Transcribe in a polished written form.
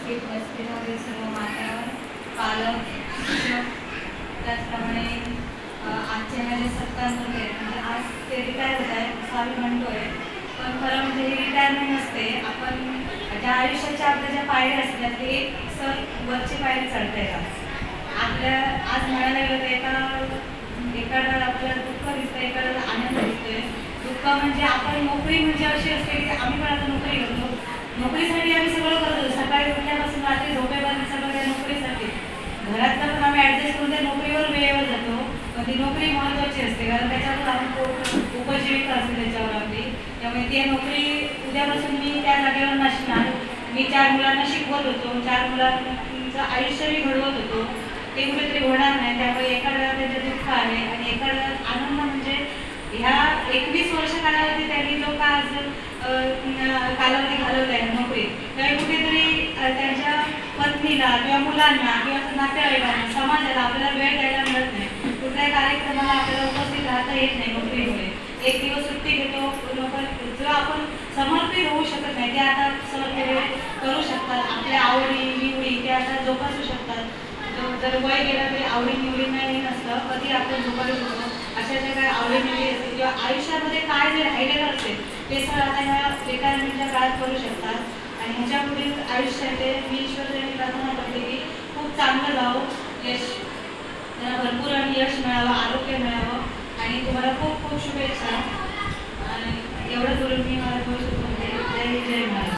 वस्तीमध्ये सर्व मातावर पालक, शिक्षक, त्याचप्रमाणे आजच्या ह्या जे सत्तांमध्ये म्हणजे आज ते रिटायर होत आहे असं आम्ही म्हणतोय, पण खरं म्हणजे ही रिटायरमेंट नसते. आपण ज्या आयुष्याच्या आपल्या ज्या पायऱ्या असतात ते एक सर वरची पायरी चढता येतात आपल्या. आज म्हणायला गेलं तर एकाला आपल्याला दुःख दिसतं, एकाला आनंद दिसतोय. दुःख म्हणजे आपण नोकरी म्हणजे अशी असते की आम्ही पण आता नोकरी करतो, नोकरीसाठी आम्ही सगळं करतो, सकाळी उठल्यापासून रात्री झोपेपर्यंत सगळं त्या नोकरीसाठी. घरातलं पण आम्ही ॲडजस्ट करून त्या नोकरीवर वेळेवर जातो, पण ती नोकरी महत्त्वाची असते कारण त्याच्यावर आपण उपजीविका असते त्याच्यावर आपली. त्यामुळे ती नोकरी उद्यापासून मी त्या जागेवर नसणार. मी 4 मुलांना शिकवत होतो, 4 मुलांचं आयुष्य मी घडवत होतो, ते कुठेतरी होणार नाही. त्यामुळे एका वेळा त्याचं दुःख आहे आणि एका वेळा आनंद म्हणजे ह्या 21 वर्ष कालावधी त्यांनी जो का कालावधी घालवला आहे नोकरीत, त्यावेळी कुठेतरी त्यांच्या पत्नीला किंवा मुलांना किंवा नातेवाईकांना समाजाला आपल्याला वेळ द्यायला मिळत नाही. कुठल्याही कार्यक्रमाला आपल्याला उपस्थित राहता येत नाही नोकरीमुळे. एक दिवस सुट्टी घेतो लोक, जो आपण समर्पित होऊ शकत नाही ते आता समर्पित करू शकतात. आपल्या आवडी निवडी ते आता जोपासू शकतात. जर वय गेलं तरी आवडी निवडी नाही नसतं, कधी आपण जोपासू शकतो. अशा ज्या काही आवडी निवडी असते किंवा आयुष्यामध्ये काय जे राहिलेलं असेल ते सर आता ह्या रिटायरमेंटच्या काळात करू शकतात. आणि ह्याच्या पुढील आयुष्याचे मी ईश्वराने प्रार्थना करते की खूप चांगलं जावं, यश त्यांना भरपूर आणि यश मिळावं, आरोग्य मिळावं आणि तुम्हाला खूप खूप शुभेच्छा. आणि एवढं बोलून मी मला थोडं जय जय महाराज.